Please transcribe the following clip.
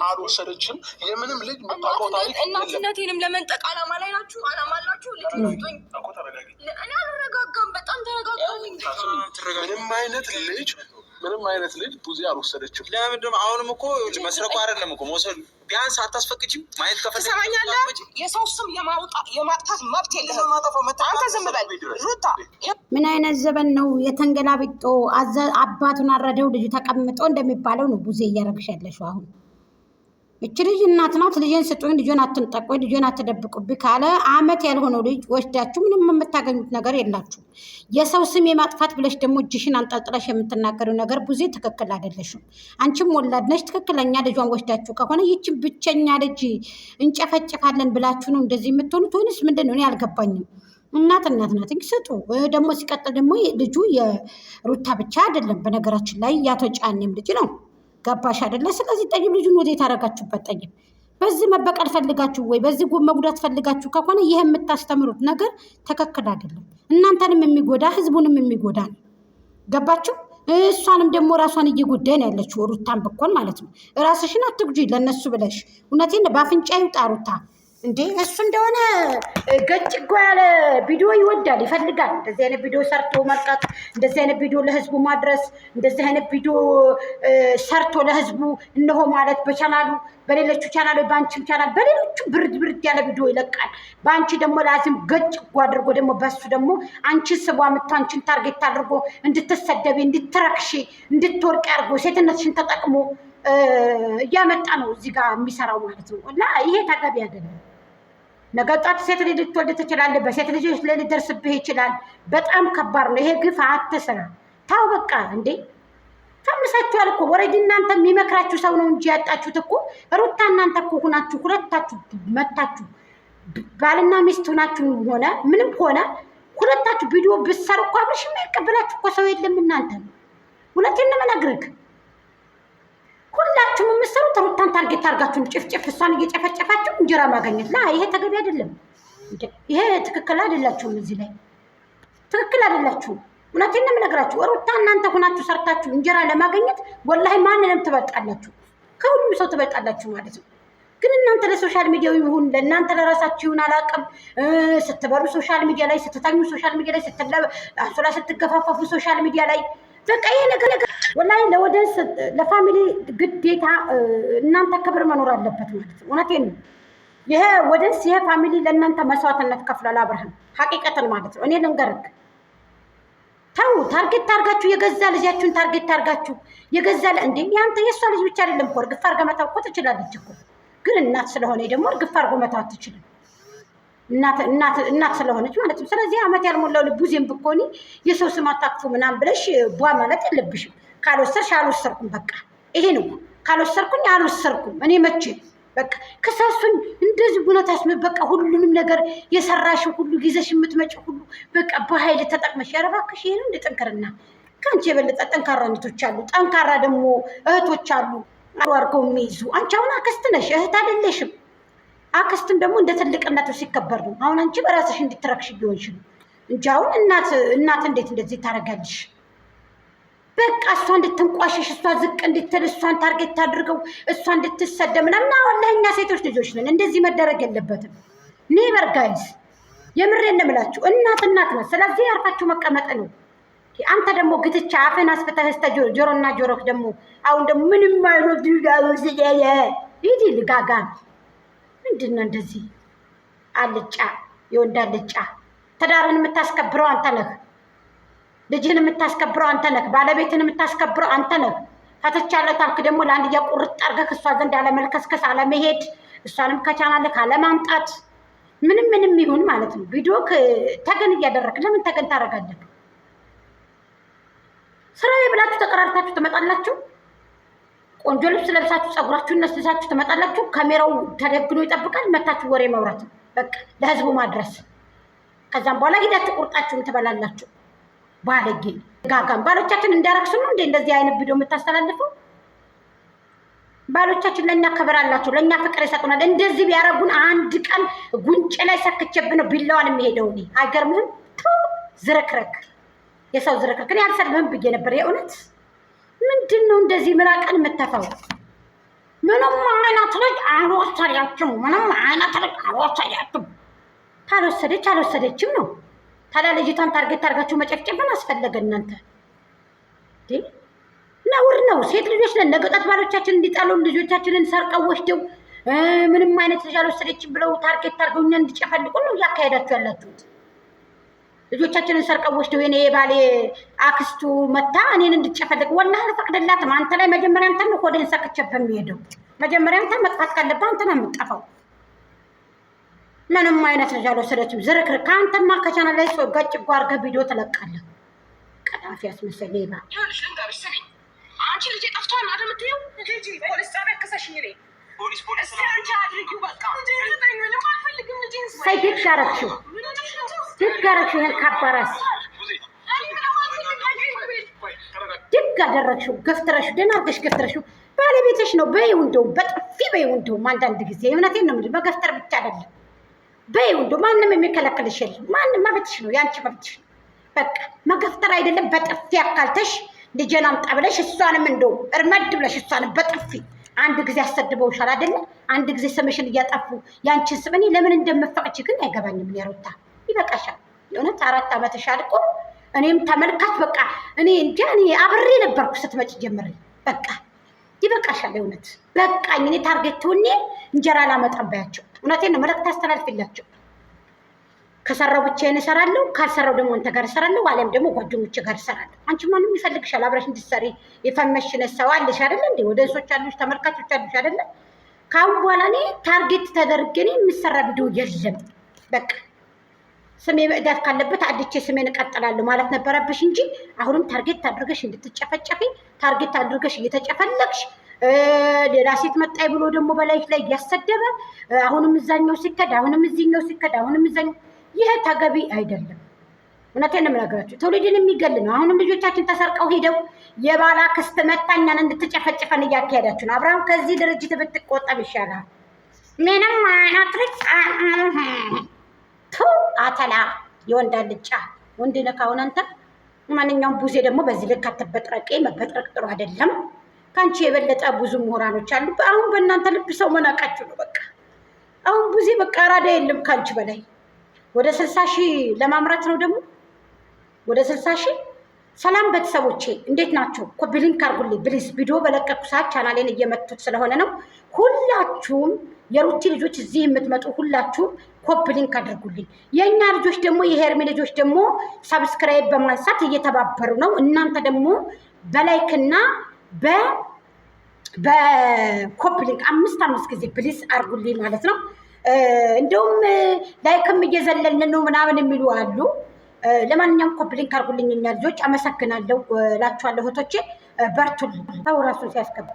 አልወሰደችም። የምንም ልጅ መታወቂያ ታሪክ እናትነቴንም ለመንጠቅ አላማ ላይ ናችሁ። አላማ አላችሁ። ልጅ ልጅቶኝ እኔ አልረጋጋም። በጣም ተረጋጋኝ። ምንም አይነት ልጅ ቡዜ አልወሰደችም። ለምንድን ነው አሁንም እኮ መስረቁ አይደለም እኮ መውሰዱ። ቢያንስ አታስፈቅጂም? ማየት ከፈለግሽ የሰው ስም የማጥፋት መብት የለህም። አንተ ዝም በል ሩታ። ምን አይነት ዘበን ነው? የተንገላቢጦ አባቱን አረደው ልጁ ተቀምጦ እንደሚባለው ነው ቡዜ እያረግሽ ያለሽው አሁን። እች ልጅ እናት ናት። ልጅን ስጡኝ፣ ልጅን አትንጠቁኝ፣ ልጅን አትደብቁብኝ ካለ አመት ያልሆነው ልጅ ወስዳችሁ ምንም የምታገኙት ነገር የላችሁ። የሰው ስም የማጥፋት ብለሽ ደግሞ እጅሽን አንጠልጥለሽ የምትናገረው ነገር ቡዜ ትክክል አይደለሽም። አንቺም ወላድ ነሽ። ትክክለኛ ልጇን ወስዳችሁ ከሆነ ይችን ብቸኛ ልጅ እንጨፈጭፋለን ብላችሁ ነው እንደዚህ የምትሆኑት ወይንስ ምንድን ነው? እኔ አልገባኝም። እናት ናት። ስጡ ደግሞ። ሲቀጥል ደግሞ ልጁ የሩታ ብቻ አይደለም፣ በነገራችን ላይ ያቶ ጫኔም ልጅ ነው። ገባሽ አይደለ? ስለዚህ ጠይብ ልጁን ወዴት አደረጋችሁበት? ጠይብ በዚህ መበቀል ፈልጋችሁ ወይ በዚህ መጉዳት ፈልጋችሁ ከሆነ ይህ የምታስተምሩት ነገር ትክክል አይደለም። እናንተንም የሚጎዳ ህዝቡንም የሚጎዳ ነው። ገባችሁ? እሷንም ደግሞ ራሷን እየጎዳ ነው ያለችው፣ ሩታን ብኮን ማለት ነው። ራስሽን አትጉጂ ለነሱ ብለሽ። እውነቴን በአፍንጫ ይውጣ ሩታ። እንዴ እሱ እንደሆነ ገጭጎ ያለ ቪዲዮ ይወዳል፣ ይፈልጋል። እንደዚህ አይነት ቪዲዮ ሰርቶ መልቀቅ፣ እንደዚህ አይነት ቪዲዮ ለህዝቡ ማድረስ፣ እንደዚህ አይነት ቪዲዮ ሰርቶ ለህዝቡ እነሆ ማለት በቻናሉ በሌሎቹ ቻናሎች፣ በአንቺም ቻናል በሌሎቹ ብርድ ያለ ቪዲዮ ይለቃል። በአንቺ ደግሞ ላዚም ገጭጎ አድርጎ ደግሞ በሱ ደግሞ አንቺን ስቧ ምቶ አንቺን ታርጌት አድርጎ እንድትሰደቢ፣ እንድትረክሺ፣ እንድትወርቅ አድርጎ ሴትነትሽን ተጠቅሞ እያመጣ ነው እዚህ ጋር የሚሰራው ማለት ነው። እና ይሄ ተገቢ አይደለም። ነገ ጧት ሴት ልጅ ልትወልድ ትችላለህ። በሴት ልጆች ላይ ሊደርስብህ ይችላል። በጣም ከባድ ነው ይሄ ግፍ። አትስራ፣ ታው በቃ። እንዴ ታምሳችኋል እኮ ወረድ። እናንተ የሚመክራችሁ ሰው ነው እንጂ ያጣችሁት እኮ ሩታ። እናንተ እኮ ሁናችሁ ሁለታችሁ መታችሁ ባልና ሚስት ሁናችሁ ሆነ ምንም ሆነ ሁለታችሁ ቪዲዮ ብትሰሩ እኮ አብርሽ የማይቀበላችሁ እኮ ሰው የለም። እናንተ ሁለቴን ነው የምነግርህ። ሁላችሁም የምትሰሩት ሩታን ታርጌት አድርጋችሁ ጭፍጭፍ፣ እሷን እየጨፈጨፋችሁ እንጀራ ማገኘት ላ ይሄ ተገቢ አይደለም። ይሄ ትክክል አይደላችሁም። እዚህ ላይ ትክክል አይደላችሁም። እውነቴን ነው የምነግራችሁ። ሩታ እናንተ ሆናችሁ ሰርታችሁ እንጀራ ለማገኘት ወላሂ ማንንም ትበልጣላችሁ፣ ከሁሉም ሰው ትበልጣላችሁ ማለት ነው። ግን እናንተ ለሶሻል ሚዲያው ይሁን ለእናንተ ለራሳችሁ ይሁን አላውቅም፣ ስትበሉ ሶሻል ሚዲያ ላይ፣ ስትታኙ ሶሻል ሚዲያ ላይ፣ አንሶላ ስትገፋፈፉ ሶሻል ሚዲያ ላይ በቃ ይሄ ነገር ወላሂ ለወደስ ለፋሚሊ ግዴታ እናንተ ክብር መኖር አለበት ማለት ነው። እውነቴን ነው። ይሄ ወደስ ይሄ ፋሚሊ ለእናንተ መስዋዕትነት ከፍሏል። አብርሃም ሐቂቀትን ማለት ነው። እኔ ልንገርክ፣ ተው ታርጌት ታርጋችሁ የገዛ ልጃችሁን ታርጌት ታርጋችሁ የገዛ እንዴ ያንተ የሷ ልጅ ብቻ አይደለም እኮ እርግፍ አድርጋ መታው እኮ ትችላለች እኮ። ግን እናት ስለሆነ ደግሞ እርግፍ አድርጎ መታው አትችልም። እናት ስለሆነች ማለት ነው። ስለዚህ አመት ያልሞላው ልቡዜም ብኮኒ የሰው ስም አታክፉ ምናምን ብለሽ ቧ ማለት የለብሽም። ካልወሰርሽ አልወሰርኩም፣ በቃ ይሄ ነው። ካልወሰርኩኝ አልወሰርኩም። እኔ መቼ በቃ ከሳሱኝ እንደዚህ ጉነታስ በቃ ሁሉንም ነገር የሰራሽው ሁሉ ጊዜሽ የምትመጪው ሁሉ በቃ በኃይል ተጠቅመሽ ያረባክሽ። ይሄ ነው እንደ ጠንከርና። ከአንቺ የበለጠ ጠንካራ እህቶች አሉ፣ ጠንካራ ደግሞ እህቶች አሉ አድርገው የሚይዙ። አንቺ አሁን አክስት ነሽ፣ እህት አይደለሽም። አክስትም ደግሞ እንደ ትልቅነቱ ሲከበር ነው። አሁን አንቺ በራስሽ እንድትረክሽ ቢሆንሽ ነው እንጂ አሁን እናት እንዴት እንደዚህ ታደርጋለሽ? በቃ እሷ እንድትንቋሽሽ፣ እሷ ዝቅ እንድትል፣ እሷን ታርጌት ታድርገው፣ እሷ እንድትሰደብ ምናምን። ወላሂ እኛ ሴቶች ልጆች ነን፣ እንደዚህ መደረግ የለበትም። ኔቨር ጋይዝ፣ የምሬን ነው የምላችሁ። እናት ነው። ስለዚህ አርፋችሁ መቀመጥ ነው። አንተ ደግሞ ግትቻ አፍህን አስፍተህ እስከ ጆሮና ጆሮክ ደግሞ አሁን ደግሞ ምንም አይነት ይሄ ልጋጋ ምንድን ነው እንደዚህ አልጫ፣ የወንድ አልጫ። ትዳርን የምታስከብረው አንተ ነህ። ልጅህን የምታስከብረው አንተ ነህ። ባለቤትን የምታስከብረው አንተ ነህ። ፈትቻለሁ ታልክ ደግሞ ለአንድያ ቁርጥ አድርገህ እሷ ዘንድ አለመልከስከስ፣ አለመሄድ፣ እሷንም ከቻናልህ አለማምጣት፣ ምንም ይሁን ማለት ነው። ቪዲዮ ተገን እያደረግህ ለምን ተገን ታደርጋለህ? ስራዬ ብላችሁ ተቀራርታችሁ ትመጣላችሁ። ቆንጆ ልብስ ለብሳችሁ ፀጉራችሁን ነስሳችሁ ትመጣላችሁ። ካሜራው ተደግኖ ይጠብቃል። መታችሁ ወሬ መውራት፣ በቃ ለህዝቡ ማድረስ። ከዛም በኋላ ሄዳችሁ ቁርጣችሁን ትበላላችሁ። ባለጌ ጋጋም ባሎቻችን እንዳረክሱ ነው እንዴ እንደዚህ አይነት ቪዲዮ የምታስተላልፈው? ባሎቻችን ለኛ ክብር አላቸው፣ ለኛ ፍቅር ይሰጡናል። እንደዚህ ቢያረጉን አንድ ቀን ጉንጭ ላይ ሰክቼብህ ነው ቢላዋን የሚሄደው። እኔ አይገርምህም? ዝረክረክ፣ የሰው ዝረክረክ። እኔ አልሰድብህም ብዬ ነበር የእውነት። ምንድን ነው እንደዚህ ምራቀን የምተፋው? ምንም አይነት ልጅ አልወሰዳችም። ምንም አይነት ልጅ አልወሰዳችም። አልወሰደችም ነው። ታዲያ ልጅቷን ታርጌት አድርጋችሁ መጨፍጨፍን አስፈለገ? እናንተ ነውር ነው። ሴት ልጆች ነን። ነገ ጧት ባሎቻችን እንዲጣሉን ልጆቻችንን ሰርቀው ወስደው ምንም አይነት ልጅ አልወሰደችም ብለው ታርጌት አድርገው እኛን እንዲጨፈልቁ ነው እያካሄዳችሁ ያላችሁት። ልጆቻችንን ሰርቀው ወስደው የኔ የባሌ አክስቱ መታ እኔን እንድጨፈልቅ ወላሂ አልፈቅድላትም። አንተ ላይ መጀመሪያ አንተን ነው ሆዴን ሰክቼብህ የሚሄደው። መጀመሪያ አንተ መጥፋት ካለብህ አንተ ነው የምትጠፋው። ምንም አይነት ልጅ አልወሰደችም። ዝርክርክ ከአንተማ ከቻናል ላይ ሰው ጋጭ አድርገህ ቪዲዮ ትለቃለህ። ቀዳፊ አስመሰል ሌባ። አንቺ ልጅ ጠፍቷል አይደል የምትይው? ልጅ ፖሊስ ጣቢያ ከሰሽኝ ነኝ። ፖሊስ አንቺ አድርጊው በቃ ምንም አልፈልግም። ልጅ ሳይ ደግ አደረግሽው። ይሄን ካባራስ ደግ አደረግሽው። ገፍትረሽው ደህና አድርገሽ ገፍትረሽው። ባለቤትሽ ነው በይው። እንደውም በጥፊ በይው። እንደውም አንዳንድ ጊዜ እውነቴን ነው የምልሽ። በገፍተር ብቻ አይደለም በይው። እንደው ማንም የሚከለክልሽ የለም። ማንም መብትሽ ነው፣ ያንቺ መብትሽ ነው። በቃ መገፍተር አይደለም በጥፊ አካልተሽ ልጄን አምጣ ብለሽ እሷንም እንደው እርመድ ብለሽ እሷንም በጥፊ አንድ ጊዜ አሰድበውሻል አይደለ? አንድ ጊዜ ስምሽን እያጠፉ ያንቺን ስም እኔ ለምን እንደምፈቅች ግን አይገባኝም። ሩታ ይበቃሻል። የእውነት 4 ዓመትሽ አልቆ እኔም ተመልካች በቃ እኔ እንጃ እኔ አብሬ ነበርኩ ስትመጪ ጀምሬ። በቃ ይበቃሻል። የእውነት በቃኝ። እኔ ታርጌት ሆኜ እንጀራ ላመጣም ባያቸው። እውነቴን ነው። መልዕክት አስተላልፊላቸው። ከሰራው ብቻዬን እሰራለሁ፣ ካልሰራው ደግሞ አንተ ጋር እሰራለሁ፣ አለም ደግሞ ጓደኞቼ ጋር እሰራለሁ። አንቺ ማንም ይፈልግሻል፣ አብረሽ እንድትሰሪ የፈመሽነ ሰው አለሽ አይደለ እንዴ? ወደንሶች አሉሽ፣ ተመልካቾች አሉሽ አይደለ? ካሁን በኋላ እኔ ታርጌት ተደርጌ እኔ የምሰራ ቪዲዮ የለም። በቃ ስሜ መዕዳት ካለበት አድቼ ስሜን እቀጥላለሁ ማለት ነበረብሽ እንጂ አሁንም ታርጌት አድርገሽ እንድትጨፈጨፊ ታርጌት አድርገሽ እየተጨፈለቅሽ ሌላ ሴት መጣይ ብሎ ደግሞ በላይሽ ላይ እያሰደበ አሁንም እዛኛው ሲከድ አሁንም እዚህኛው ሲከድ አሁንም እዛኛው ይሄ ተገቢ አይደለም። እውነቴን ነው የምነግራችሁ። ትውልድን የሚገል ነው። አሁንም ልጆቻችን ተሰርቀው ሄደው የባላ ክስት መታኛን እንድትጨፈጭፈን እያካሄዳችሁ ነው። አብርሃም ከዚህ ድርጅት ብትቆጠብ ይሻላል። ምንም አይነት ልጅ አተላ የወንድ አልጫ ወንድ ነካውን አንተ ማንኛውም ቡዜ ደግሞ በዚህ ልክ አትበጥረቄ። መበጥረቅ ጥሩ አይደለም። ከአንቺ የበለጠ ብዙ ምሁራኖች አሉ። አሁን በእናንተ ልብ ሰው መናቃችሁ ነው። በቃ አሁን ቡዜ በቃ ራዳ የለም ከአንቺ በላይ። ወደ 60 ሺህ ለማምራት ነው ደግሞ ወደ 60 ሺህ። ሰላም ቤተሰቦቼ እንዴት ናቸው? ኮፒ ሊንክ አድርጉልኝ ፕሊዝ። ቪዲዮ በለቀቁ ሰዓት ቻናሌን እየመቱት ስለሆነ ነው። ሁላችሁም የሩቲ ልጆች እዚህ የምትመጡ ሁላችሁም ኮፒ ሊንክ አድርጉልኝ። የእኛ ልጆች ደግሞ የሄርሜ ልጆች ደግሞ ሰብስክራይብ በማንሳት እየተባበሩ ነው። እናንተ ደግሞ በላይክና በኮፒ ሊንክ 5 ጊዜ ፕሊዝ አድርጉልኝ ማለት ነው። እንደውም ላይክም እየዘለልን ነው ምናምን የሚሉ አሉ። ለማንኛውም ኮፒ ሊንክ አድርጉልኝ የኛ ልጆች። አመሰግናለሁ እላችኋለሁ እህቶቼ። በርቱልኝ። ሰው ራሱን ሲያስከብር